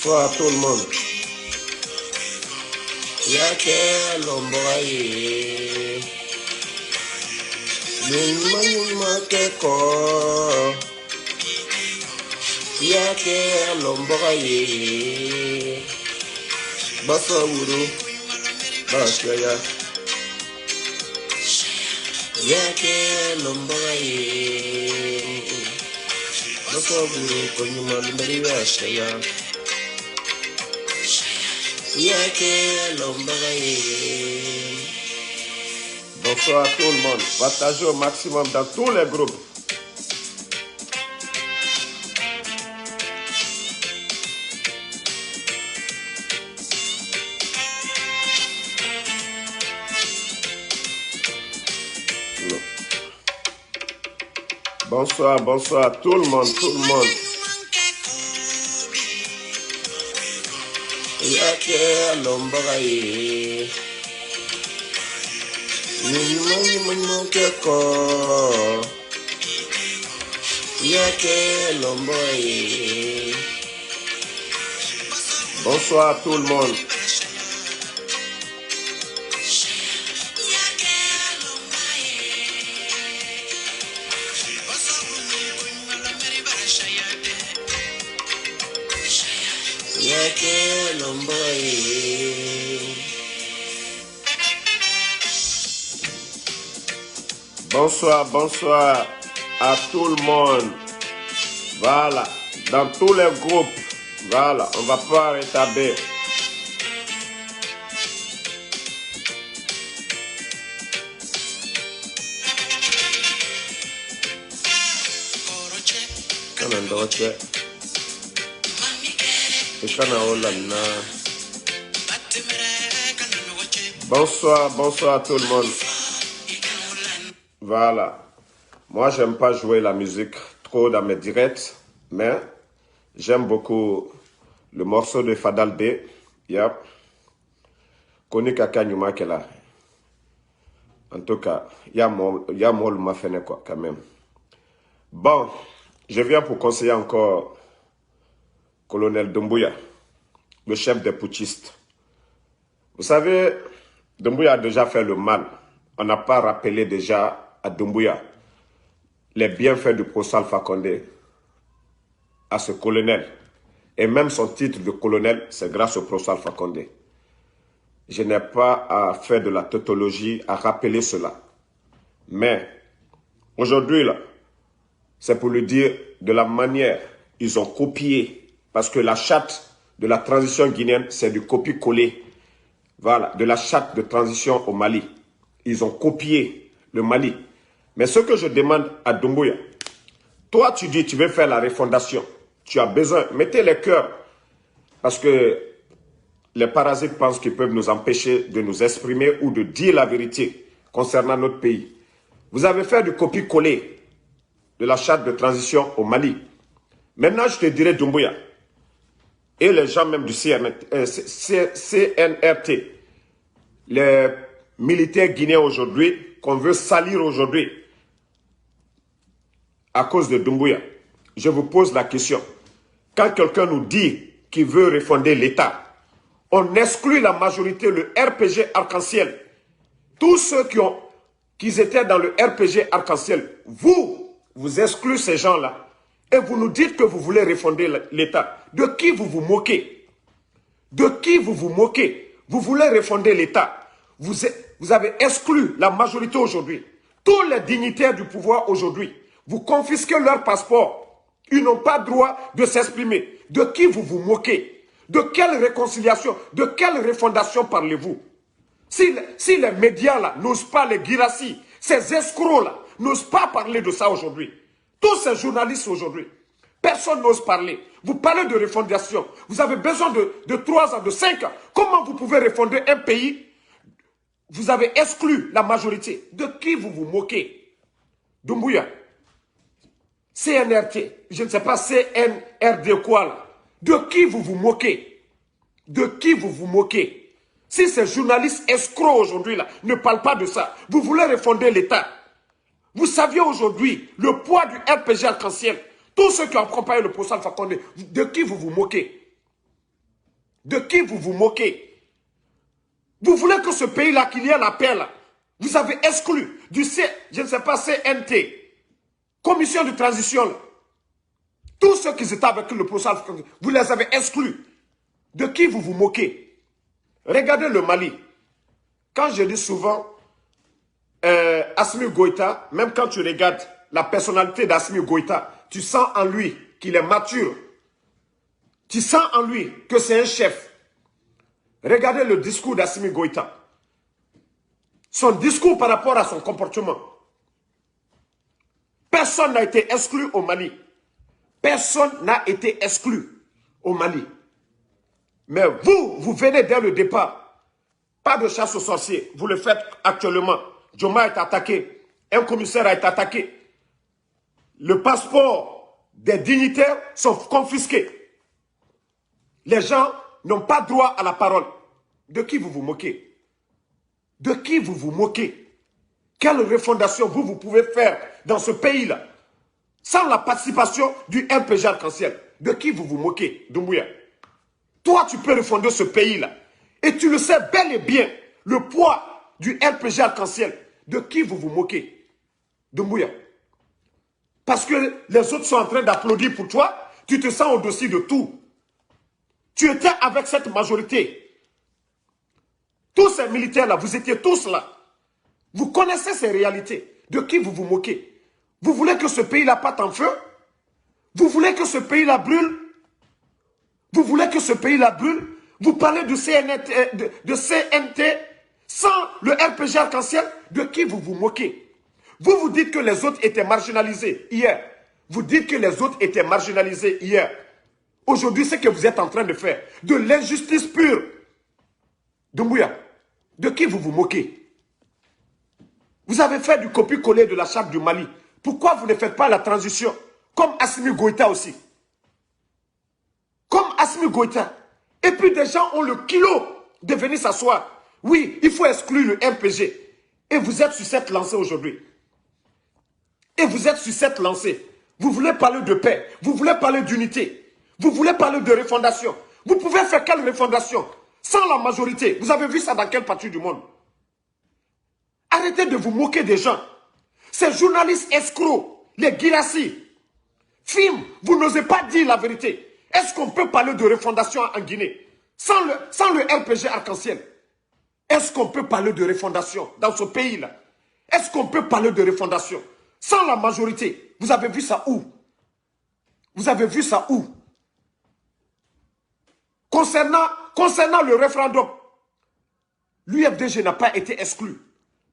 Bonsoir à tout le monde. Yake lomboye. Nyuma keko. Yake lomboye. Basa wuru. Bashaya. Yake lomboye. Basa wuru konyuma lumberi bashaya. Bonsoir à tout le monde. Partagez au maximum dans tous les groupes. Bonsoir, bonsoir à tout le monde, tout le monde. Yake lomboye. Nyuma keko. Yake lomboye. Bonsoir à tout le monde. Bonsoir, bonsoir à tout le monde. Voilà, dans tous les groupes. Voilà, on va pas rétablir. Bonsoir, bonsoir à tout le monde. Voilà. Moi, j'aime pas jouer la musique trop dans mes directs, mais j'aime beaucoup le morceau de Fadal B. Yep. Koni Kaka Nyuma Kela. En tout cas, il y a moi le mafene quoi, quand même. Bon, je viens pour conseiller encore Colonel Doumbouya, le chef des putschistes. Vous savez, Doumbouya a déjà fait le mal. On n'a pas rappelé déjà à Doumbouya les bienfaits du procès Alpha Condé à ce colonel. Et même son titre de colonel, c'est grâce au procès Alpha Condé. Je n'ai pas à faire de la tautologie, à rappeler cela. Mais aujourd'hui, là, c'est pour lui dire de la manière ils ont copié, parce que la charte de la transition guinéenne, c'est du copier-coller. Voilà, de la charte de transition au Mali. Ils ont copié le Mali. Mais ce que je demande à Doumbouya, toi tu dis tu veux faire la refondation, tu as besoin, mettez les cœurs, parce que les parasites pensent qu'ils peuvent nous empêcher de nous exprimer ou de dire la vérité concernant notre pays. Vous avez fait du copier-coller de la charte de transition au Mali. Maintenant je te dirai Doumbouya, et les gens même du CNRT, les militaires guinéens aujourd'hui, qu'on veut salir aujourd'hui, à cause de Doumbouya, je vous pose la question. Quand quelqu'un nous dit qu'il veut refonder l'État, on exclut la majorité, le RPG Arc-en-Ciel. Tous ceux qui étaient dans le RPG Arc-en-Ciel, vous excluez ces gens-là et vous nous dites que vous voulez refonder l'État. De qui vous vous moquez? De qui vous vous moquez? Vous voulez refonder l'État. Vous avez exclu la majorité aujourd'hui. Tous les dignitaires du pouvoir aujourd'hui, vous confisquez leur passeport. Ils n'ont pas droit de s'exprimer. De qui vous vous moquez? De quelle réconciliation, de quelle refondation parlez-vous? Si les médias là n'osent pas, les Guirassi, ces escrocs là, n'osent pas parler de ça aujourd'hui. Tous ces journalistes aujourd'hui, personne n'ose parler. Vous parlez de refondation. Vous avez besoin de 3 ans, de 5 ans. Comment vous pouvez refonder un pays? Vous avez exclu la majorité. De qui vous vous moquez? Doumbouya, CNRT, je ne sais pas, CNRD quoi là. De qui vous vous moquez? De qui vous vous moquez? Si ces journalistes escrocs aujourd'hui là ne parlent pas de ça, vous voulez refonder l'État. Vous saviez aujourd'hui le poids du RPG Arc-en-Ciel. Tous ceux qui ont accompagné le procès Alpha Condé, de qui vous vous moquez? De qui vous vous moquez? Vous voulez que ce pays-là, qu'il y ait la paix là, vous avez exclu du je ne sais pas, CNT, commission de transition là. Tous ceux qui étaient avec le procès, vous les avez exclus. De qui vous vous moquez? Regardez le Mali. Quand je dis souvent, Assimi Goïta, même quand tu regardes la personnalité d'Assimi Goïta, tu sens en lui qu'il est mature. Tu sens en lui que c'est un chef. Regardez le discours d'Assimi Goïta. Son discours par rapport à son comportement. Personne n'a été exclu au Mali. Personne n'a été exclu au Mali. Mais vous venez dès le départ. Pas de chasse aux sorciers. Vous le faites actuellement. Joma est attaqué. Un commissaire a été attaqué. Le passeport des dignitaires sont confisqués. Les gens n'ont pas droit à la parole. De qui vous vous moquez? De qui vous vous moquez? Quelle refondation vous pouvez faire dans ce pays-là sans la participation du MPG Arc-en-Ciel? De qui vous vous moquez, Doumbouya? Toi, tu peux refonder ce pays-là. Et tu le sais bel et bien, le poids du MPG Arc-en-Ciel. De qui vous vous moquez, Doumbouya? Parce que les autres sont en train d'applaudir pour toi, tu te sens au-dessus de tout. Tu étais avec cette majorité. Tous ces militaires-là, vous étiez tous là. Vous connaissez ces réalités. De qui vous vous moquez? Vous voulez que ce pays-là parte en feu? Vous voulez que ce pays-là brûle? Vous voulez que ce pays-là brûle? Vous parlez de CNT sans le RPG Arc-en-Ciel? De qui vous vous moquez? Vous vous dites que les autres étaient marginalisés hier. Vous dites que les autres étaient marginalisés hier. Aujourd'hui, c'est ce que vous êtes en train de faire. De l'injustice pure. Doumbouya, de qui vous vous moquez? Vous avez fait du copier-coller de la charte du Mali. Pourquoi vous ne faites pas la transition? Comme Assimi Goïta aussi. Comme Assimi Goïta. Et puis des gens ont le kilo de venir s'asseoir. Oui, il faut exclure le MPG. Et vous êtes sur cette lancée aujourd'hui. Et vous êtes sur cette lancée. Vous voulez parler de paix. Vous voulez parler d'unité. Vous voulez parler de refondation. Vous pouvez faire quelle refondation? Sans la majorité. Vous avez vu ça dans quelle partie du monde? Arrêtez de vous moquer des gens. Ces journalistes escrocs, les Guirassi, filment, vous n'osez pas dire la vérité. Est-ce qu'on peut parler de refondation en Guinée sans le RPG Arc-en-Ciel? Est-ce qu'on peut parler de refondation dans ce pays-là? Est-ce qu'on peut parler de refondation sans la majorité? Vous avez vu ça où? Vous avez vu ça où? Concernant le référendum, l'UFDG n'a pas été exclu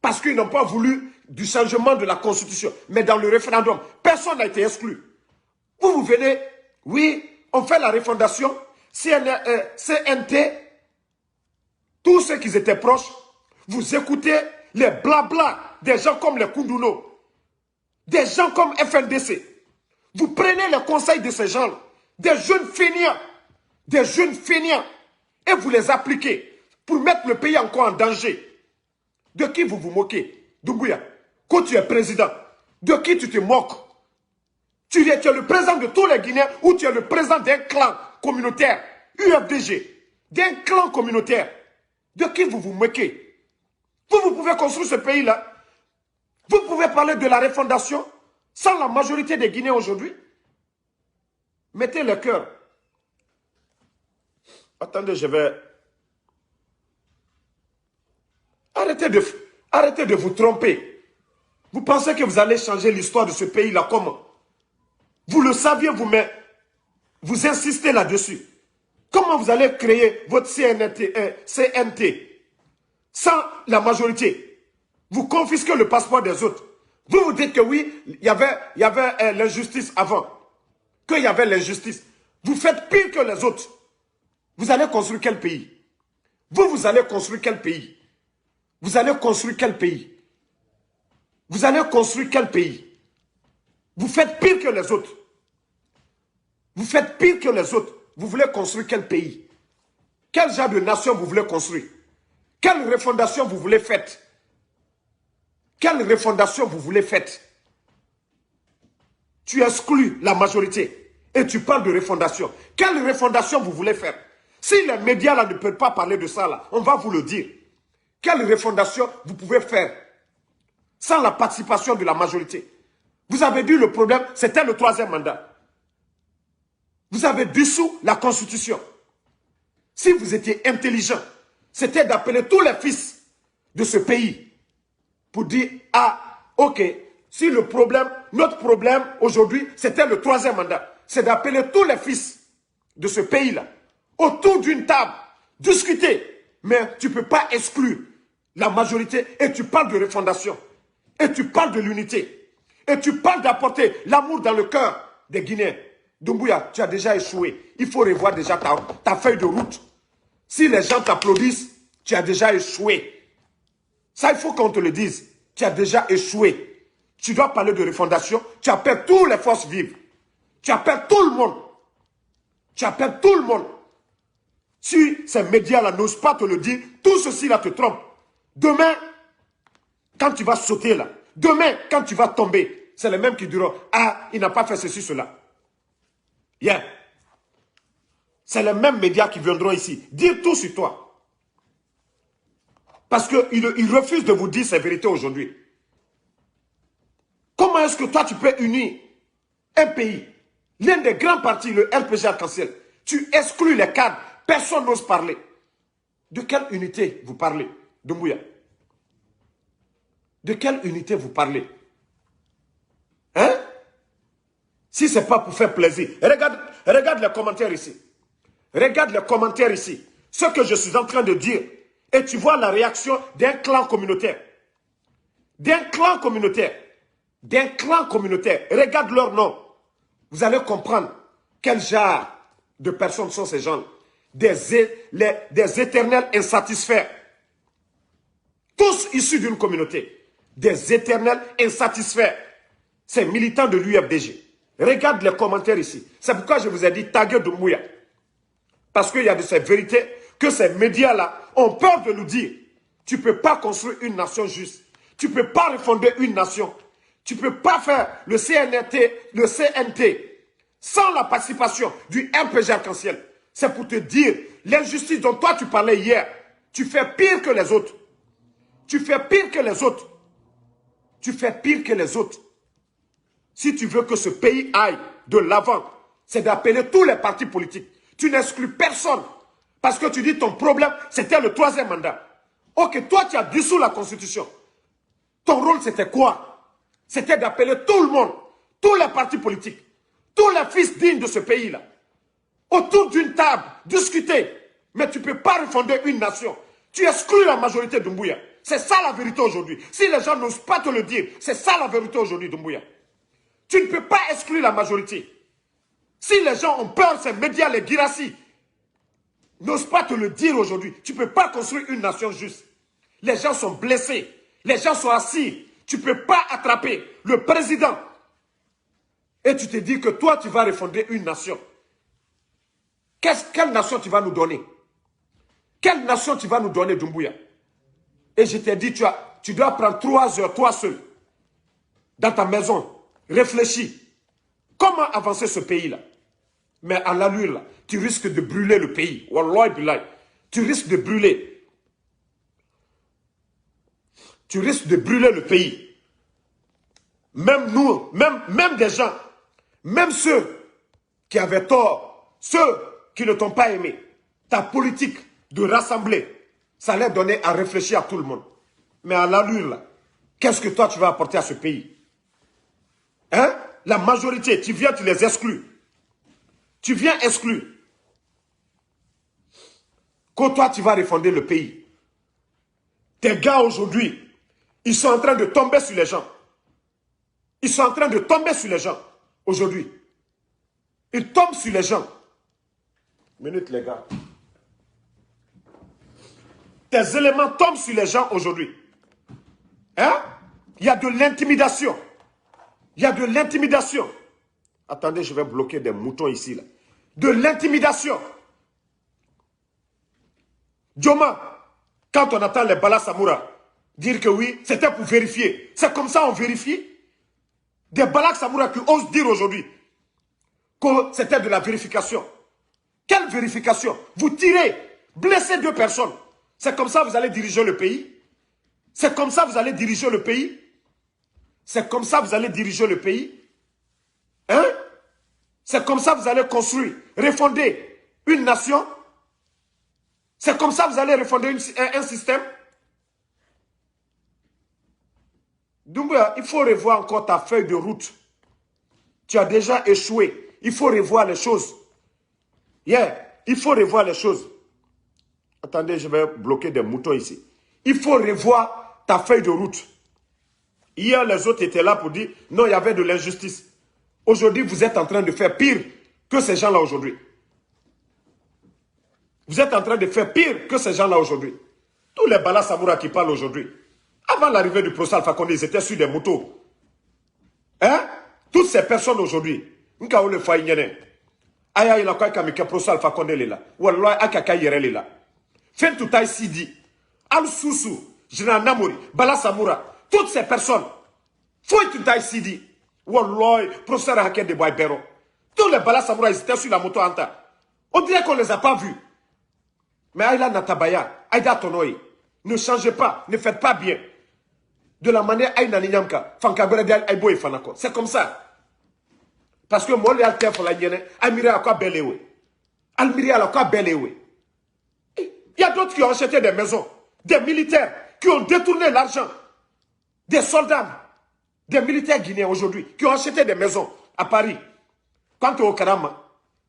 parce qu'ils n'ont pas voulu du changement de la Constitution. Mais dans le référendum, personne n'a été exclu. Vous venez, oui, on fait la refondation, CNT, tous ceux qui étaient proches, vous écoutez les blabla des gens comme les Koundouno, des gens comme FNDC. Vous prenez les conseils de ces gens-là, des jeunes feignants, et vous les appliquez pour mettre le pays encore en danger. De qui vous vous moquez, Doumbouya? Quand tu es président, de qui tu te moques? Tu es le président de tous les Guinéens ou tu es le président d'un clan communautaire, UFDG, d'un clan communautaire. De qui vous vous moquez? Vous pouvez construire ce pays-là. Vous pouvez parler de la refondation sans la majorité des Guinéens aujourd'hui. Mettez le cœur. Attendez, je vais... Arrêtez de vous tromper. Vous pensez que vous allez changer l'histoire de ce pays-là comment? Vous le saviez vous, mais vous insistez là-dessus. Comment vous allez créer votre CNT sans la majorité? Vous confisquez le passeport des autres. Vous dites que oui, il y avait l'injustice avant. Qu'il y avait l'injustice. Vous faites pire que les autres. Vous allez construire quel pays? Vous allez construire quel pays? Vous allez construire quel pays? Vous allez construire quel pays? Vous faites pire que les autres. Vous faites pire que les autres. Vous voulez construire quel pays? Quel genre de nation vous voulez construire? Quelle refondation vous voulez faire? Quelle refondation vous voulez faire? Tu exclus la majorité et tu parles de refondation. Quelle refondation vous voulez faire? Si les médias là ne peuvent pas parler de ça, là, on va vous le dire. Quelle refondation vous pouvez faire sans la participation de la majorité? Vous avez dit le problème, c'était le 3e mandat. Vous avez dissous la Constitution. Si vous étiez intelligent, c'était d'appeler tous les fils de ce pays pour dire, ah, ok, si le problème, notre problème aujourd'hui, c'était le 3e mandat. C'est d'appeler tous les fils de ce pays-là autour d'une table, discuter. Mais tu ne peux pas exclure la majorité et tu parles de refondation. Et tu parles de l'unité. Et tu parles d'apporter l'amour dans le cœur des Guinéens. Doumbouya, tu as déjà échoué. Il faut revoir déjà ta feuille de route. Si les gens t'applaudissent, tu as déjà échoué. Ça, il faut qu'on te le dise. Tu as déjà échoué. Tu dois parler de refondation. Tu appelles toutes les forces vives. Tu appelles tout le monde. Tu appelles tout le monde. Si ces médias-là n'osent pas te le dire, tout ceci là te trompe. Demain, quand tu vas sauter là, demain, quand tu vas tomber, c'est les mêmes qui diront, ah, il n'a pas fait ceci, cela. Yeah. C'est les mêmes médias qui viendront ici dire tout sur toi. Parce qu'ils refusent de vous dire ces vérités aujourd'hui. Comment est-ce que toi, tu peux unir un pays, l'un des grands partis, le RPG Arc-en-Ciel, tu exclus les cadres, personne n'ose parler. De quelle unité vous parlez, Doumbouya? De quelle unité vous parlez? Hein? Si ce n'est pas pour faire plaisir. Regarde les commentaires ici. Regarde les commentaires ici. Ce que je suis en train de dire. Et tu vois la réaction d'un clan communautaire. D'un clan communautaire. D'un clan communautaire. Regarde leur nom. Vous allez comprendre quel genre de personnes sont ces gens. Des éternels insatisfaits. Tous issus d'une communauté. Des éternels insatisfaits. Ces militants de l'UFDG. Regarde les commentaires ici. C'est pourquoi je vous ai dit taguer Doumbouya. Parce qu'il y a de ces vérités que ces médias-là ont peur de nous dire. Tu ne peux pas construire une nation juste. Tu ne peux pas refonder une nation. Tu ne peux pas faire le CNT sans la participation du RPG Arc-en-Ciel. C'est pour te dire, l'injustice dont toi tu parlais hier, tu fais pire que les autres. Tu fais pire que les autres. Tu fais pire que les autres. Si tu veux que ce pays aille de l'avant, c'est d'appeler tous les partis politiques. Tu n'exclus personne. Parce que tu dis ton problème, c'était le 3e mandat. Ok, toi tu as dissous la Constitution. Ton rôle c'était quoi? C'était d'appeler tout le monde, tous les partis politiques, tous les fils dignes de ce pays-là, autour d'une table, discuter. Mais tu ne peux pas refonder une nation. Tu exclus la majorité Doumbouya. C'est ça la vérité aujourd'hui. Si les gens n'osent pas te le dire, c'est ça la vérité aujourd'hui Doumbouya. Tu ne peux pas exclure la majorité. Si les gens ont peur, ces médias, les Guirassy, n'osent pas te le dire aujourd'hui. Tu ne peux pas construire une nation juste. Les gens sont blessés. Les gens sont assis. Tu ne peux pas attraper le président. Et tu te dis que toi, tu vas refonder une nation. Quelle nation tu vas nous donner? Quelle nation tu vas nous donner, Doumbouya? Et je t'ai dit, tu dois prendre 3 heures, toi seul, dans ta maison. Réfléchis. Comment avancer ce pays-là? Mais à l'allure, là, tu risques de brûler le pays. Wallahi billahi. Tu risques de brûler. Tu risques de brûler le pays. Même nous, même des gens, même ceux qui avaient tort, ceux qui ne t'ont pas aimé, ta politique de rassembler, ça allait donner à réfléchir à tout le monde. Mais à l'allure, là, qu'est-ce que toi tu vas apporter à ce pays? Hein? La majorité, tu viens, tu les exclus. Tu viens exclure. Quand toi, tu vas refonder le pays. Tes gars aujourd'hui, ils sont en train de tomber sur les gens. Ils sont en train de tomber sur les gens aujourd'hui. Ils tombent sur les gens. Minute les gars. Tes éléments tombent sur les gens aujourd'hui. Hein? Il y a de l'intimidation. Il y a de l'intimidation. Attendez, je vais bloquer des moutons ici. Là. De l'intimidation. Dioma, quand on attend les Bala Samoura, dire que oui, c'était pour vérifier. C'est comme ça on vérifie. Des Bala Samoura qui osent dire aujourd'hui que c'était de la vérification. Quelle vérification? Vous tirez, blessez 2 personnes. C'est comme ça que vous allez diriger le pays? C'est comme ça que vous allez diriger le pays? C'est comme ça que vous allez diriger le pays? Hein? C'est comme ça que vous allez construire, refonder une nation? C'est comme ça que vous allez refonder un système? Doumbouya, il faut revoir encore ta feuille de route. Tu as déjà échoué. Il faut revoir les choses. Il faut revoir les choses. Attendez, je vais bloquer des moutons ici. Il faut revoir ta feuille de route. Hier, les autres étaient là pour dire, non, il y avait de l'injustice. Aujourd'hui, vous êtes en train de faire pire que ces gens-là aujourd'hui. Vous êtes en train de faire pire que ces gens-là aujourd'hui. Tous les Bala Samoura qui parlent aujourd'hui. Avant l'arrivée du procès Alpha Condé, ils étaient sur des motos. Hein? Toutes ces personnes aujourd'hui, Nkaou le Faïnyene, Aya il a quoi kamike procès Alpha Condé là. Wallah akaka yere là. Fin tout taille Sidi, Al Soussou, Général Namori, Bala Samoura, toutes ces personnes, Fouille tout taille Sidi, Wallah, procès Haké de Boybero. Tous les Bala Samoura, ils étaient sur la moto Anta. On dirait qu'on ne les a pas vus. Mais Aïla Natabaya, Aïda Tonoï, ne changez pas, ne faites pas bien. De la manière Aïna Ninyamka, Fankabere Aïbo et Fanako. C'est comme ça. Parce que moi, les alters pour la Nienne, Almiri à quoi belewe. Almiri à quoi belewe. Il y a d'autres qui ont acheté des maisons, des militaires qui ont détourné l'argent, des soldats, des militaires guinéens aujourd'hui, qui ont acheté des maisons à Paris. Quant au Karama,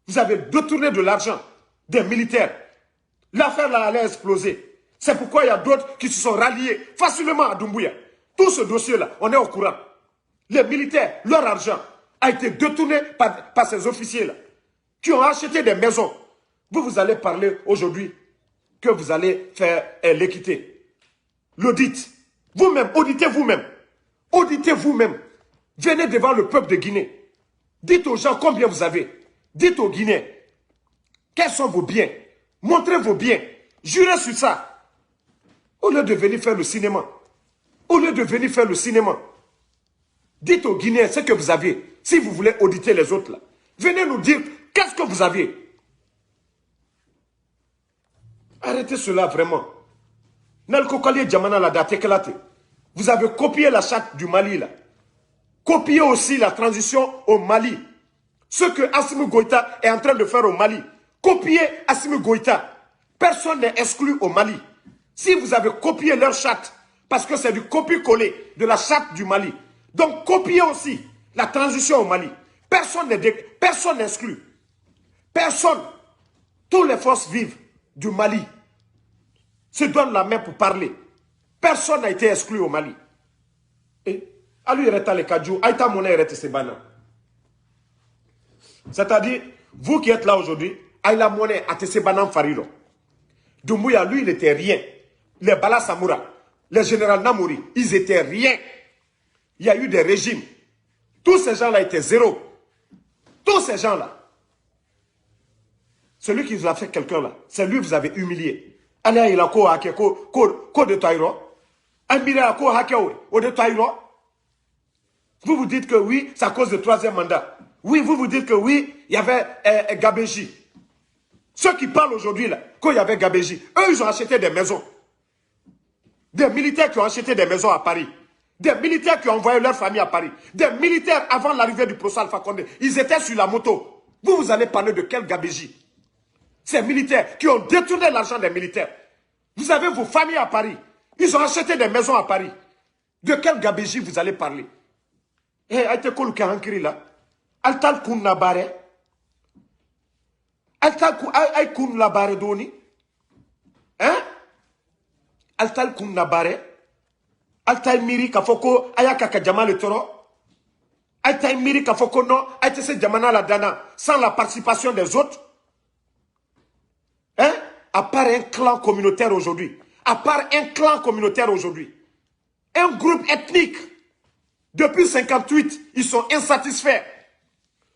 vous avez détourné de l'argent des militaires. L'affaire là allait exploser. C'est pourquoi il y a d'autres qui se sont ralliés facilement à Doumbouya. Tout ce dossier-là, on est au courant. Les militaires, leur argent a été détourné par ces officiers-là, qui ont acheté des maisons. Vous allez parler aujourd'hui que vous allez faire l'équité. L'audit. Vous-même, auditez vous-même. Auditez vous-même. Venez devant le peuple de Guinée. Dites aux gens combien vous avez. Dites aux Guinéens quels sont vos biens. Montrez vos biens. Jurez sur ça. Au lieu de venir faire le cinéma. Au lieu de venir faire le cinéma. Dites aux Guinéens ce que vous avez. Si vous voulez auditer les autres là. Venez nous dire qu'est-ce que vous avez. Arrêtez cela vraiment. Vous avez copié la charte du Mali là. Copiez aussi la transition au Mali. Ce que Assimi Goïta est en train de faire au Mali. Copiez Assimi Goïta. Personne n'est exclu au Mali. Si vous avez copié leur charte, parce que c'est du copier-coller de la charte du Mali. Donc copiez aussi la transition au Mali. Personne n'est exclu. Personne. Toutes les forces vives du Mali se donnent la main pour parler. Personne n'a été exclu au Mali. Et à lui, c'est-à-dire, vous qui êtes là aujourd'hui, Aïla Monnaie a Tessebanan Farilo. Doumbouya, lui, il n'était rien. Les Bala Samoura, les généraux Namori, ils étaient rien. Il y a eu des régimes. Tous ces gens-là étaient zéro. Tous ces gens-là. Celui qui vous a fait quelqu'un là, c'est lui que vous avez humilié. Allez, il a quoi de Taïro? Vous vous dites que oui, c'est à cause du 3e mandat. Oui, vous vous dites que oui, il y avait Gabéji. Ceux qui parlent aujourd'hui là, quand il y avait Gabéji, eux ils ont acheté des maisons. Des militaires qui ont acheté des maisons à Paris. Des militaires qui ont envoyé leur famille à Paris. Des militaires avant l'arrivée du procès Alpha Condé. Ils étaient sur la moto. Vous allez parler de quel Gabéji? Ces militaires qui ont détourné l'argent des militaires. Vous avez vos familles à Paris. Ils ont acheté des maisons à Paris. De quel Gabéji vous allez parler? Eh, aïte kol kahankiri là. Altal kun nabare. Altal kun labare doni. Hein? Altal kun nabare. Altal miri kafoko ayaka kajama le toro. Altal miri kafoko non. Aïte se jamana la dana. Sans la participation des autres. Hein? À part un clan communautaire aujourd'hui. À part un clan communautaire aujourd'hui. Un groupe ethnique. Depuis 58, ils sont insatisfaits.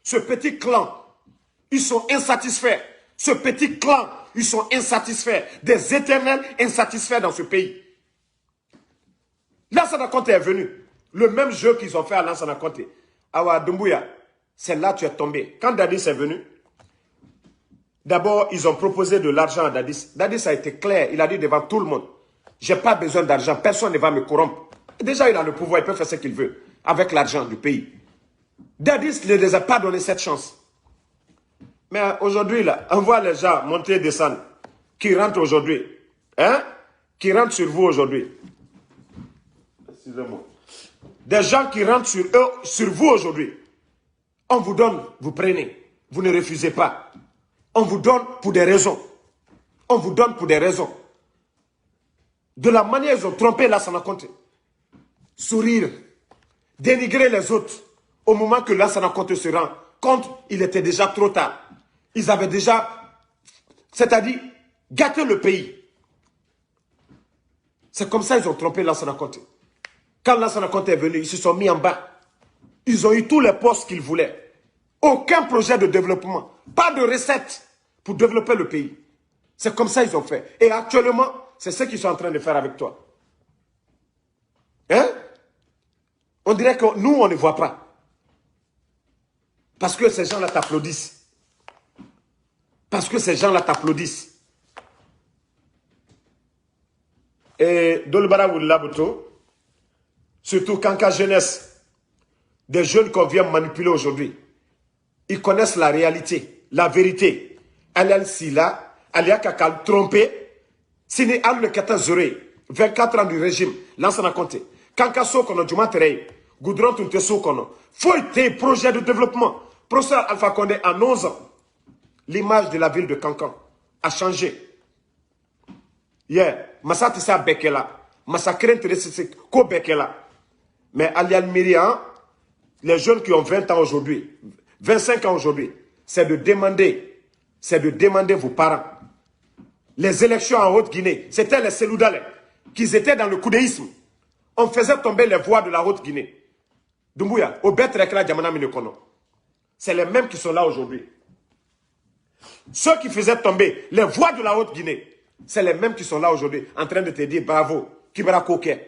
Ce petit clan, ils sont insatisfaits. Ce petit clan, ils sont insatisfaits. Des éternels insatisfaits dans ce pays. Lansana Conté est venu. Le même jeu qu'ils ont fait à Lansana Conté. Awa Doumbouya, c'est là que tu es tombé. Quand Dadis est venu, D'abord, ils ont proposé de l'argent à Dadis. Dadis a été clair, il a dit devant tout le monde, j'ai pas besoin d'argent, personne ne va me corrompre. Déjà, il a le pouvoir, il peut faire ce qu'il veut avec l'argent du pays. Dadis ne les a pas donné cette chance. Mais aujourd'hui, là, on voit les gens monter et descendre, qui rentrent aujourd'hui. Hein? Qui rentrent sur vous aujourd'hui. Excusez-moi. Des gens qui rentrent sur eux, sur vous aujourd'hui. On vous donne, vous prenez. Vous ne refusez pas. On vous donne pour des raisons. On vous donne pour des raisons. De la manière ils ont trompé Lansana Conté. Sourire. Dénigrer les autres. Au moment que Lansana Conté se rend compte, il était déjà trop tard. Ils avaient déjà, c'est-à-dire, gâté le pays. C'est comme ça qu'ils ont trompé Lansana Conté. Quand Lansana Conté est venu, ils se sont mis en bas. Ils ont eu tous les postes qu'ils voulaient. Aucun projet de développement. Pas de recette pour développer le pays. C'est comme ça qu'ils ont fait. Et actuellement, c'est ce qu'ils sont en train de faire avec toi. Hein? On dirait que nous, on ne voit pas. Parce que ces gens-là t'applaudissent. Parce que ces gens-là t'applaudissent. Et Dolbara Woulaboto, surtout Kanka Jeunesse, des jeunes qu'on vient manipuler aujourd'hui, ils connaissent la réalité, la vérité. Alial Sila, Alial Kakal trompé, Sini Al le 14 24 ans du régime, Lansana Conté. Kanka Sokono, Djumaterei, Goudron Tunte Sokono, faut être projet de développement. Professeur Alpha Condé, en 11 ans, l'image de la ville de Kankan a changé. Yeah, Massa Tissa Bekela, Massa Kren Teresi Ko Bekela. Mais Alial Myriam, les jeunes qui ont 20 ans aujourd'hui, 25 ans aujourd'hui, c'est de demander vos parents. Les élections en Haute-Guinée, c'était les Seloudalais, qui étaient dans le coudéisme. On faisait tomber les voix de la Haute-Guinée. Doumbouya, Obet Rekla Djamana Minekono. C'est les mêmes qui sont là aujourd'hui. Ceux qui faisaient tomber les voix de la Haute-Guinée, c'est les mêmes qui sont là aujourd'hui, en train de te dire bravo, Kibara Koke.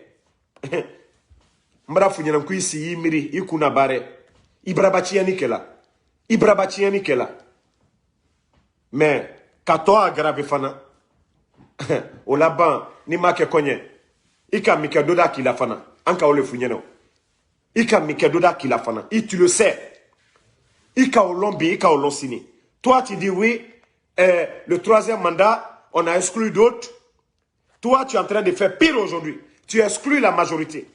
Mbra Funyanamkou ici, Imiri, Ikuna Bare, Ibrabachiani Kela. Ibrabachiani Kela. Mais, Katoa aggrave fana, au laban, ni ma ke konye, Ika Mike Doda qui la fana, Anka ole Funyano. Ika Mike Doda qui la fana, tu le sais. Ika Olombi, Ika Olonsini. Toi, tu dis oui, le troisième mandat, on a exclu d'autres. Toi, tu es en train de faire pire aujourd'hui. Tu exclus la majorité.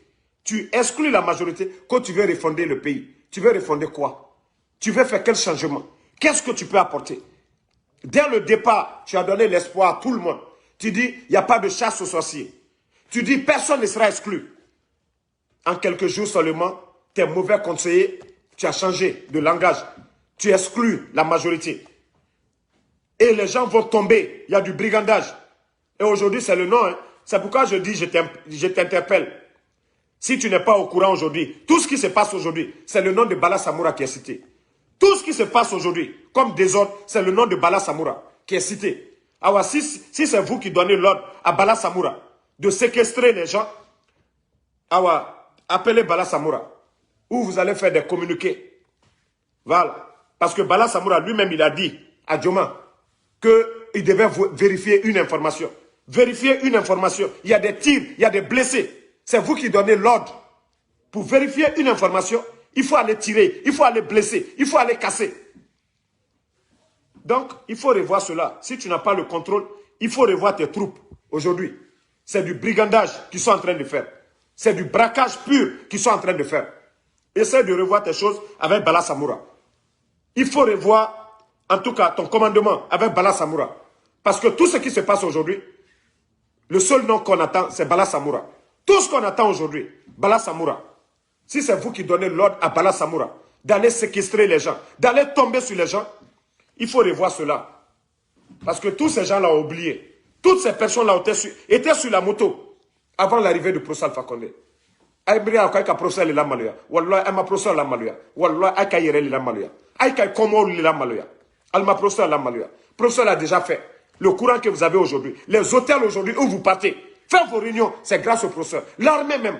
Tu exclus la majorité quand tu veux refonder le pays. Tu veux refonder quoi? Tu veux faire quel changement? Qu'est-ce que tu peux apporter? Dès le départ, tu as donné l'espoir à tout le monde. Tu dis, il n'y a pas de chasse aux sorciers. Tu dis, personne ne sera exclu. En quelques jours seulement, tes mauvais conseillers, tu as changé de langage. Tu exclus la majorité. Et les gens vont tomber. Il y a du brigandage. Et aujourd'hui, c'est le nom. Hein. C'est pourquoi je dis, je t'interpelle. Si tu n'es pas au courant aujourd'hui, tout ce qui se passe aujourd'hui, c'est le nom de Bala Samoura qui est cité. Tout ce qui se passe aujourd'hui, comme désordre, c'est le nom de Bala Samoura qui est cité. Alors, si c'est vous qui donnez l'ordre à Bala Samoura de séquestrer les gens, alors, appelez Bala Samoura. Ou vous allez faire des communiqués. Voilà. Parce que Bala Samoura lui-même, il a dit à Dioma qu'il devait vérifier une information. Vérifier une information. Il y a des tirs, il y a des blessés. C'est vous qui donnez l'ordre. Pour vérifier une information, il faut aller tirer, il faut aller blesser, il faut aller casser. Donc, il faut revoir cela. Si tu n'as pas le contrôle, il faut revoir tes troupes aujourd'hui. C'est du brigandage qu'ils sont en train de faire. C'est du braquage pur qu'ils sont en train de faire. Essaie de revoir tes choses avec Bala Samoura. Il faut revoir, en tout cas, ton commandement avec Bala Samoura. Parce que tout ce qui se passe aujourd'hui, le seul nom qu'on attend, c'est Bala Samoura. Tout ce qu'on attend aujourd'hui, Bala Samoura. Si c'est vous qui donnez l'ordre à Bala Samoura d'aller séquestrer les gens, d'aller tomber sur les gens, il faut revoir cela. Parce que tous ces gens-là ont oublié. Toutes ces personnes-là étaient sur la moto avant l'arrivée du professeur Alpha Condé. Aïbria ka professeur la maluya. Wallah, elle m'a professeur la maluya. Wallah, aïka yere la maluya. Aïka komo la maluya. Elle m'a professeur la maluya. Professeur l'a déjà fait. Le courant que vous avez aujourd'hui, les hôtels aujourd'hui où vous partez, faites vos réunions, c'est grâce au professeur. L'armée même.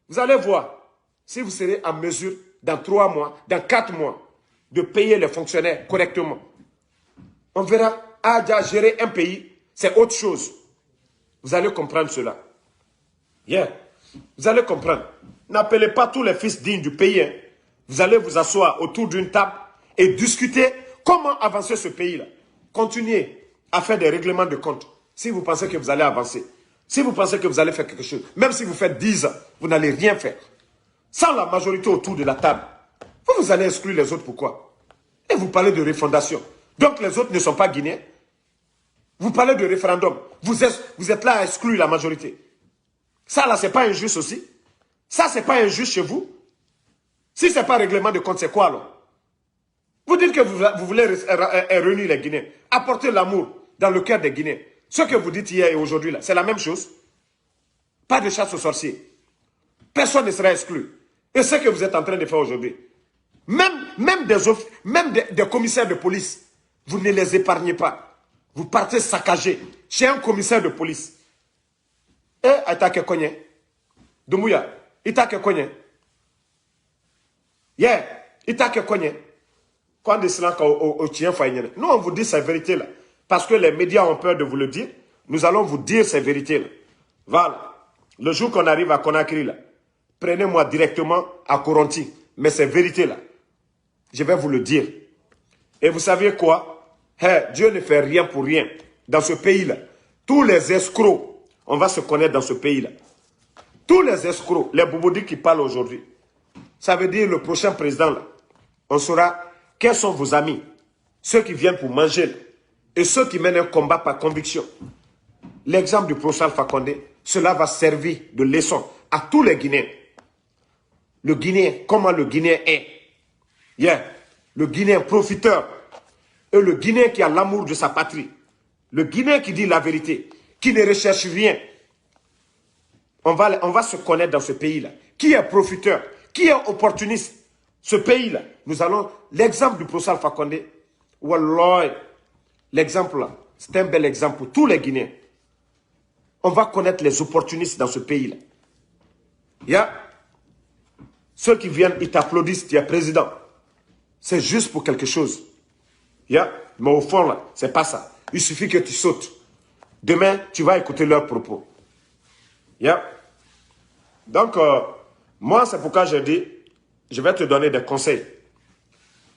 Vous allez voir, si vous serez en mesure, dans 3 mois, dans 4 mois, de payer les fonctionnaires correctement. On verra. Adja gérer un pays, c'est autre chose. Vous allez comprendre cela. Yeah. Vous allez comprendre. N'appelez pas tous les fils dignes du pays. Hein. Vous allez vous asseoir autour d'une table et discuter comment avancer ce pays-là. Continuez à faire des règlements de compte si vous pensez que vous allez avancer. Si vous pensez que vous allez faire quelque chose, même si vous faites 10 ans, vous n'allez rien faire. Sans la majorité autour de la table, vous allez exclure les autres. Pourquoi? Et vous parlez de refondation. Donc les autres ne sont pas guinéens. Vous parlez de référendum. Vous êtes là à exclure la majorité. Ça là, c'est pas injuste aussi. Ça, c'est pas injuste chez vous. Si c'est pas règlement de compte, c'est quoi alors? Vous dites que vous voulez réunir les Guinéens. Apporter l'amour dans le cœur des Guinéens. Ce que vous dites hier et aujourd'hui là, c'est la même chose. Pas de chasse aux sorciers. Personne ne sera exclu. Et ce que vous êtes en train de faire aujourd'hui. Même des commissaires de police, vous ne les épargnez pas. Vous partez saccager chez un commissaire de police. Et attaque Konye. Dumbuya, attaque Konye. Yeah, attaque Konye. Quand des silence au tien faïnien. Nous, on vous dit cette vérité-là. Parce que les médias ont peur de vous le dire. Nous allons vous dire ces vérités-là. Voilà. Le jour qu'on arrive à Conakry, là, prenez-moi directement à Coronti. Mais ces vérités-là, je vais vous le dire. Et vous savez quoi? Hey, Dieu ne fait rien pour rien. Dans ce pays-là, tous les escrocs, on va se connaître dans ce pays-là. Tous les escrocs, les bouboudis qui parlent aujourd'hui, ça veut dire le prochain président, là, on saura quels sont vos amis, ceux qui viennent pour manger, là, et ceux qui mènent un combat par conviction. L'exemple du professeur Alpha Condé, cela va servir de leçon à tous les Guinéens. Le Guinéen, comment le Guinéen est. Yeah. Le Guinéen profiteur. Et le Guinéen qui a l'amour de sa patrie. Le Guinéen qui dit la vérité. Qui ne recherche rien. On va se connaître dans ce pays-là. Qui est profiteur? Qui est opportuniste? Ce pays-là. Nous allons... L'exemple du professeur Alpha Condé. Wallah. L'exemple là. C'est un bel exemple pour tous les Guinéens. On va connaître les opportunistes dans ce pays-là. Yeah. Ceux qui viennent, ils t'applaudissent, tu es président. C'est juste pour quelque chose. Yeah. Mais au fond, là, c'est pas ça. Il suffit que tu sautes. Demain, tu vas écouter leurs propos. Yeah. Donc, moi, c'est pourquoi je dis, je vais te donner des conseils.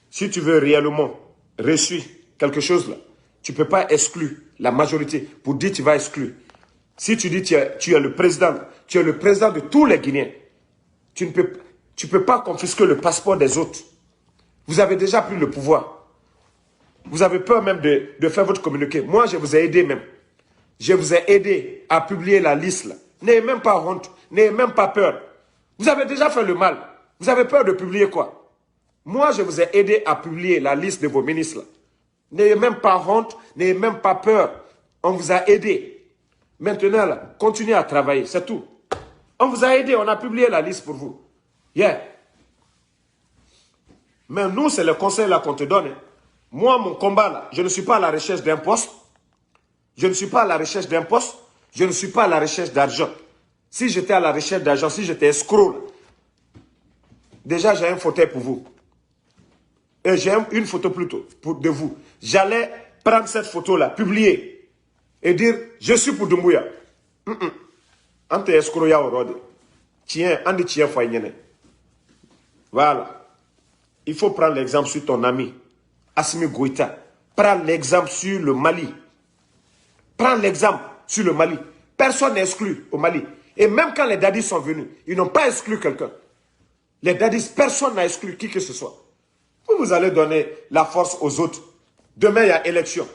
Si tu veux réellement réussir quelque chose là, tu ne peux pas exclure la majorité pour dire que tu vas exclure. Si tu dis que tu es le président de tous les Guinéens, tu ne peux pas confisquer le passeport des autres. Vous avez déjà pris le pouvoir. Vous avez peur même de faire votre communiqué. Moi, je vous ai aidé même. Je vous ai aidé à publier la liste là. N'ayez même pas honte, n'ayez même pas peur. Vous avez déjà fait le mal. Vous avez peur de publier quoi? Moi, je vous ai aidé à publier la liste de vos ministres là. N'ayez même pas honte, n'ayez même pas peur. On vous a aidé. Maintenant, là, continuez à travailler, c'est tout. On vous a aidé, on a publié la liste pour vous. Yeah. Mais nous, c'est le conseil là qu'on te donne. Hein. Moi, mon combat là, je ne suis pas à la recherche d'un poste. Je ne suis pas à la recherche d'un poste. Je ne suis pas à la recherche d'argent. Si j'étais à la recherche d'argent, si j'étais escroc, là, déjà j'ai un fauteuil pour vous. Et j'ai une photo plutôt de vous. J'allais prendre cette photo-là, publier et dire, je suis pour Doumbouya. Ante escroc ya orode. Tiens, andi tiens foyene. Voilà. Il faut prendre l'exemple sur ton ami, Assimi Goïta. Prends l'exemple sur le Mali. Prends l'exemple sur le Mali. Personne n'est exclu au Mali. Et même quand les dadis sont venus, ils n'ont pas exclu quelqu'un. Les dadis, personne n'a exclu qui que ce soit. Vous allez donner la force aux autres. Demain, il y a élection.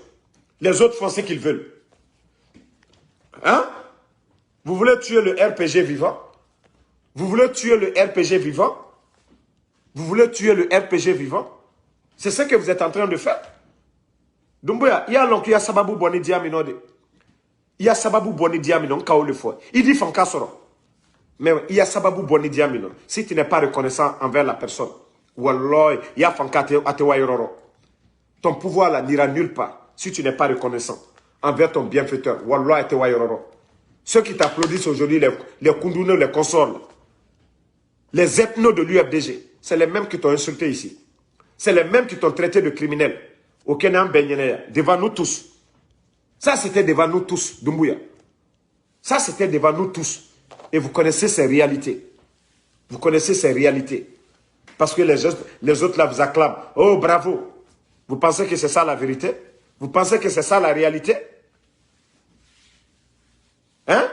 Les autres font ce qu'ils veulent. Hein? Vous voulez tuer le RPG vivant? Vous voulez tuer le RPG vivant? Vous voulez tuer le RPG vivant? C'est ce que vous êtes en train de faire. Doumbouya, il y a l'oncle, il y a Sababou Boni Diaminode. Il y a Sababou Boni Diaminon, Kao le fois. Il dit Fankasoro. Mais il y a Sababou Boni Diaminon. Si tu n'es pas reconnaissant envers la personne, Wallah, il y a Fankate Atewayororo. Ton pouvoir là n'ira nulle part si tu n'es pas reconnaissant envers ton bienfaiteur. Wallah Atewayororo. Ceux qui t'applaudissent aujourd'hui, les Koundounes, les consorts, les ethnos de l'UFDG, c'est les mêmes qui t'ont insulté ici. C'est les mêmes qui t'ont traité de criminel. au Kenya, devant nous tous. Ça, c'était devant nous tous, Doumbouya. Ça, c'était devant nous tous. Et vous connaissez ces réalités. Vous connaissez ces réalités. Parce que les autres là vous acclament. Oh, bravo. Vous pensez que c'est ça la vérité? Vous pensez que c'est ça la réalité? Hein?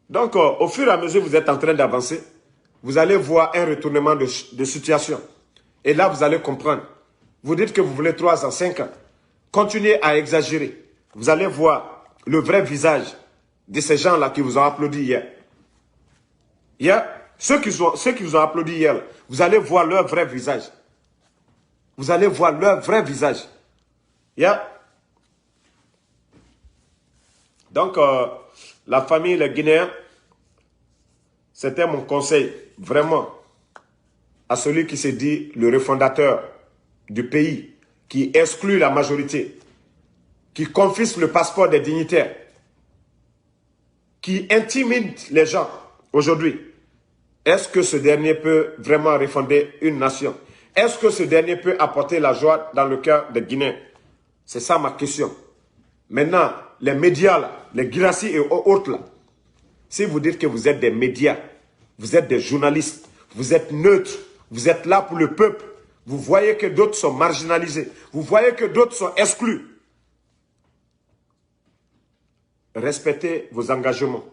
Donc, au fur et à mesure que vous êtes en train d'avancer, vous allez voir un retournement de situation. Et là, vous allez comprendre. Vous dites que vous voulez 3 ans, 5 ans. Continuez à exagérer. Vous allez voir le vrai visage de ces gens-là qui vous ont applaudi hier. Hier, ceux qui vous ont applaudi hier, vous allez voir leur vrai visage. Vous allez voir leur vrai visage. Yeah. Donc, la famille, les Guinéens, c'était mon conseil, vraiment, à celui qui se dit le refondateur du pays, qui exclut la majorité, qui confisque le passeport des dignitaires, qui intimide les gens aujourd'hui. Est-ce que ce dernier peut vraiment refonder une nation? Est-ce que ce dernier peut apporter la joie dans le cœur des Guinéens? C'est ça ma question. Maintenant, les médias, là, les Guirassy et autres, là, si vous dites que vous êtes des médias, vous êtes des journalistes, vous êtes neutres, vous êtes là pour le peuple, vous voyez que d'autres sont marginalisés, vous voyez que d'autres sont exclus. Respectez vos engagements.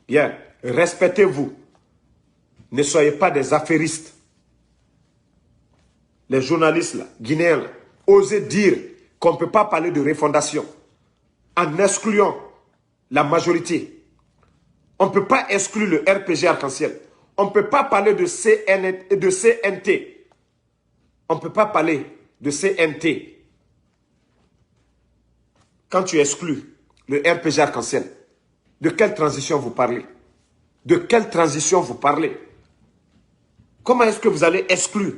Bien, respectez-vous. Ne soyez pas des affairistes. Les journalistes là, guinéens, là, osez dire qu'on ne peut pas parler de refondation en excluant la majorité. On ne peut pas exclure le RPG Arc-en-Ciel. On ne peut pas parler de CNT. On ne peut pas parler de CNT. Quand tu exclus le RPG Arc-en-Ciel, de quelle transition vous parlez? De quelle transition vous parlez? Comment est-ce que vous allez exclure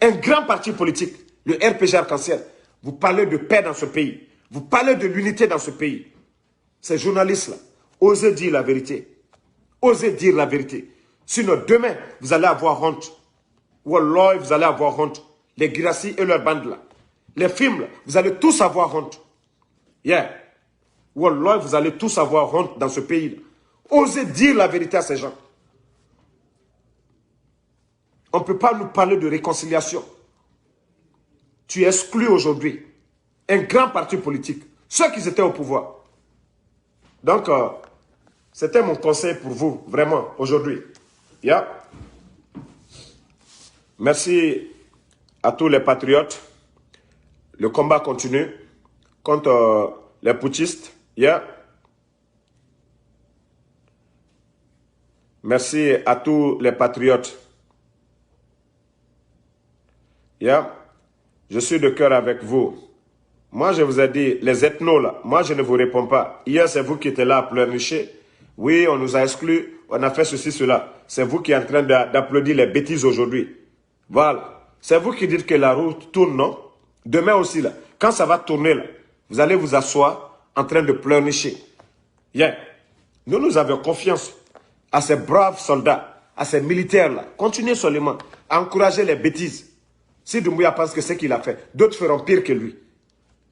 un grand parti politique, le RPG Arc-en-Ciel? Vous parlez de paix dans ce pays. Vous parlez de l'unité dans ce pays. Ces journalistes-là, osez dire la vérité. Osez dire la vérité. Sinon, demain, vous allez avoir honte. Wallah, vous allez avoir honte. Les Guirassy et leurs bandes là. Les films là, vous allez tous avoir honte. Yeah. Wallah, vous allez tous avoir honte dans ce pays-là. Osez dire la vérité à ces gens. On ne peut pas nous parler de réconciliation. Tu exclus aujourd'hui un grand parti politique, ceux qui étaient au pouvoir. Donc, c'était mon conseil pour vous, vraiment, aujourd'hui. Yeah. Merci à tous les patriotes. Le combat continue contre les putschistes. Yeah. Merci à tous les patriotes. Yeah. Je suis de cœur avec vous. Moi, je vous ai dit, les ethnos, là, moi, je ne vous réponds pas. Hier, c'est vous qui étiez là à pleurnicher. Oui, on nous a exclus, on a fait ceci, cela. C'est vous qui êtes en train d'applaudir les bêtises aujourd'hui. Voilà. C'est vous qui dites que la roue tourne, non? Demain aussi, là, quand ça va tourner, là, vous allez vous asseoir en train de pleurnicher. Yeah. Nous avons confiance à ces braves soldats, à ces militaires-là. Continuez seulement à encourager les bêtises. Si Doumbouya pense que c'est ce qu'il a fait, d'autres feront pire que lui.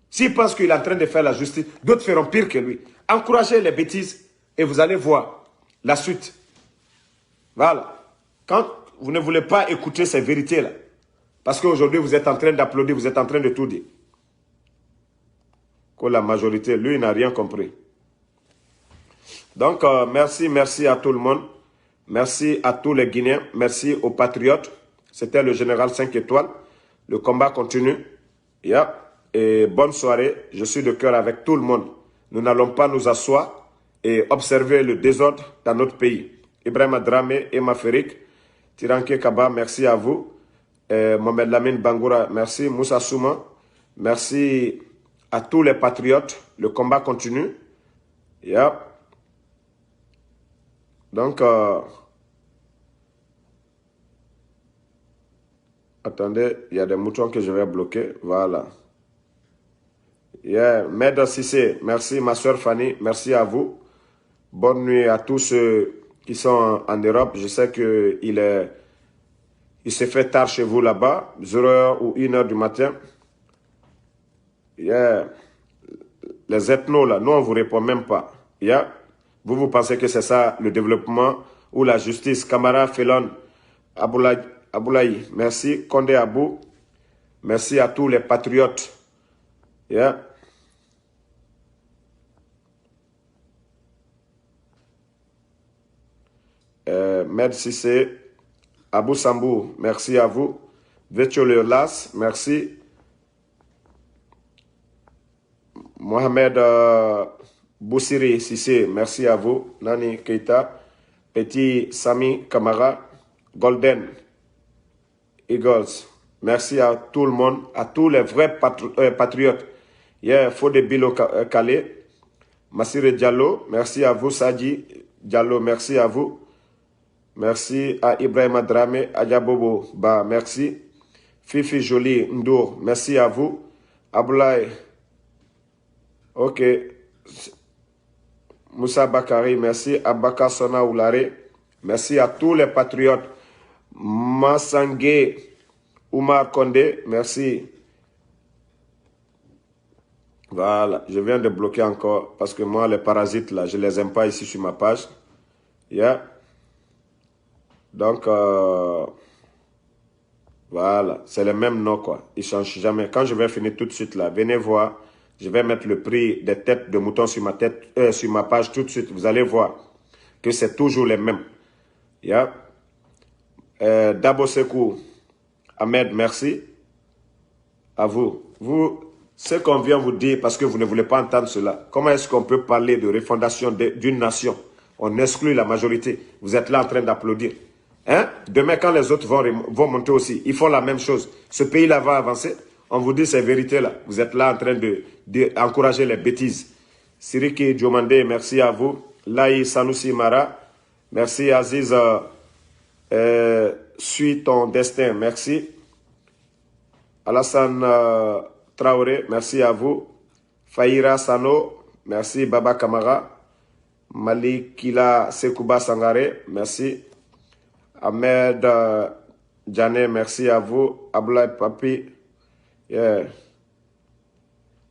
S'il pense qu'il est en train de faire la justice, d'autres feront pire que lui. Encouragez les bêtises et vous allez voir la suite. Voilà. Quand vous ne voulez pas écouter ces vérités-là, parce qu'aujourd'hui vous êtes en train d'applaudir, vous êtes en train de tout dire. Que la majorité, lui, n'a rien compris. Donc, merci à tout le monde. Merci à tous les Guinéens. Merci aux patriotes. C'était le général 5 étoiles. Le combat continue. Yeah. Et bonne soirée. Je suis de cœur avec tout le monde. Nous n'allons pas nous asseoir et observer le désordre dans notre pays. Ibrahim Dramé, Emma Ferik, Tiranke Kaba, merci à vous. Mohamed Lamine Bangoura, merci. Moussa Souma, merci à tous les patriotes. Le combat continue. Yeah. Donc, attendez, il y a des moutons que je vais bloquer. Voilà. Yeah. Meda Sissé, merci. Ma soeur Fanny, merci à vous. Bonne nuit à tous ceux qui sont en Europe. Je sais qu'il est Il s'est fait tard chez vous là-bas, 0h ou 1h du matin. Yeah. Les ethnos, là, nous, on ne vous répond même pas. Yeah. Vous pensez que c'est ça, le développement ou la justice. Camara, Felon, Aboulaye, merci. Condé Abou, merci à tous les patriotes. Yeah. Med Sissé, Abou Sambou, merci à vous. Vetcholeolas, merci. Mohamed Boussiri Sissé, merci à vous. Nani Keita, Petit Sami Kamara, Golden Eagles, merci à tout le monde, à tous les vrais patriotes. Yeah, Fodé Bilo Calais, Massire Diallo, merci à vous. Sadi Diallo, merci à vous. Merci à Ibrahima Dramé, Adjabobo, Ba, merci. Fifi Jolie Ndour, merci à vous. Aboulaye, ok. Moussa Bakari, merci. Abaka Sona Oulare, merci à tous les patriotes. Massangé Oumar Kondé, merci. Voilà, je viens de bloquer encore parce que moi, les parasites, là, je ne les aime pas ici sur ma page. Yeah. Donc, voilà, c'est le même nom, quoi. Ils ne changent jamais. Quand je vais finir tout de suite, là, venez voir. Je vais mettre le prix des têtes de mouton sur ma page tout de suite. Vous allez voir que c'est toujours les mêmes. Yeah. Dabo Sekou, Ahmed, merci. À vous. Ce qu'on vient vous dire, parce que vous ne voulez pas entendre cela, comment est-ce qu'on peut parler de refondation d'une nation? On exclut la majorité. Vous êtes là en train d'applaudir. Hein? Demain, quand les autres vont monter aussi, ils font la même chose. Ce pays-là va avancer. On vous dit ces vérités-là. Vous êtes là en train d'encourager les bêtises. Siriki Diomande, merci à vous. Laï Sanoussi Mara, merci Aziz. Suis ton destin, merci. Alassane Traoré, merci à vous. Faïra Sano, merci. Baba Kamara. Malikila Sekouba Sangare, merci. Ahmed Djane, merci à vous. Ablaï Papi, yeah.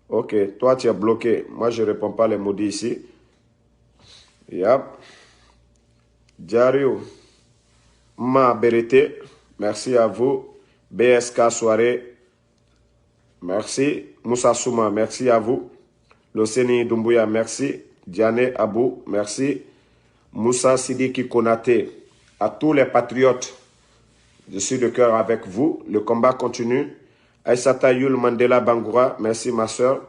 Ok, toi tu es bloqué. Moi je ne réponds pas les maudits ici. Yep. Diario Ma Berete, merci à vous. BSK Soirée, merci. Moussa Souma, merci à vous. Loseni Doumbouya, merci. Diane Abou, merci. Moussa Sidiki Konate, à tous les patriotes, je suis de cœur avec vous. Le combat continue. Aïssata Yul Mandela Bangoura, merci ma soeur.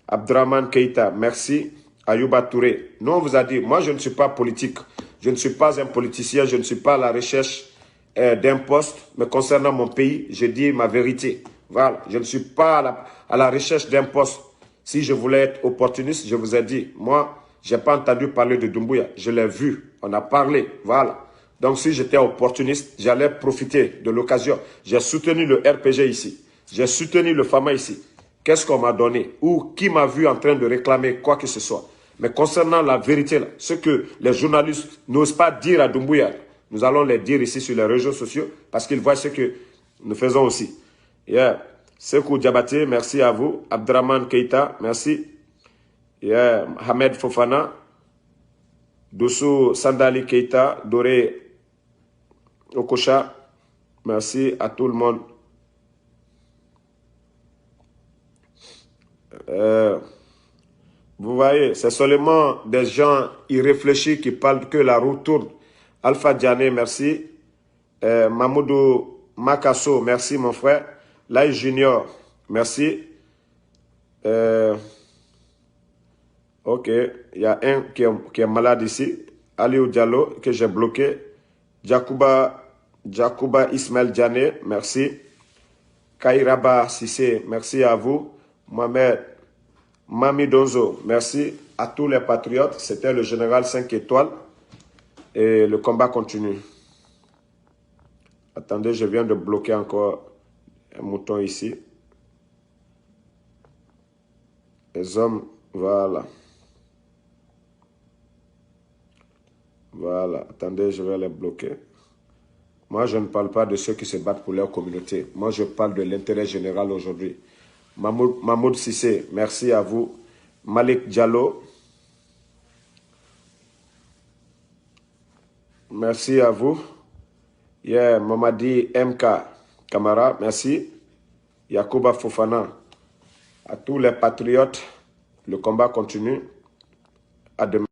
Abdraman Keita, merci. Ayouba Touré. Nous, on vous a dit, moi je ne suis pas politique. Je ne suis pas un politicien, je ne suis pas à la recherche d'un poste. Mais concernant mon pays, je dis ma vérité. Voilà, je ne suis pas à la recherche d'un poste. Si je voulais être opportuniste, je vous ai dit, moi, je n'ai pas entendu parler de Doumbouya. Je l'ai vu, on a parlé, voilà. Donc si j'étais opportuniste, j'allais profiter de l'occasion. J'ai soutenu le RPG ici. J'ai soutenu le FAMA ici. Qu'est-ce qu'on m'a donné? Ou qui m'a vu en train de réclamer quoi que ce soit? Mais concernant la vérité, là, ce que les journalistes n'osent pas dire à Doumbouya, nous allons les dire ici sur les réseaux sociaux parce qu'ils voient ce que nous faisons aussi. Yeah. Sekou Diabaté, merci à vous. Abdraman Keita, merci. Yeah. Hamed Fofana. Doussou Sandali Keita, Doré Okocha, merci à tout le monde. Vous voyez, c'est seulement des gens irréfléchis qui parlent que la roue tourne. Alpha Diané, merci. Mamoudou Makasso, merci mon frère. Lai Junior, merci. Ok, il y a un qui est malade ici. Aliou Diallo, que j'ai bloqué. Jacouba Ismaël Diané, merci. Kairaba Sissé, merci à vous. Mohamed Mami Donzo, merci à tous les patriotes. C'était le général 5 étoiles. Et le combat continue. Attendez, je viens de bloquer encore un mouton ici. Les hommes, voilà. Voilà, attendez, je vais les bloquer. Moi, je ne parle pas de ceux qui se battent pour leur communauté. Moi, je parle de l'intérêt général aujourd'hui. Mahmoud Sissé, merci à vous. Malik Diallo, merci à vous. Yeah, Mamadi MK Kamara, merci. Yacouba Fofana, à tous les patriotes, le combat continue. À demain.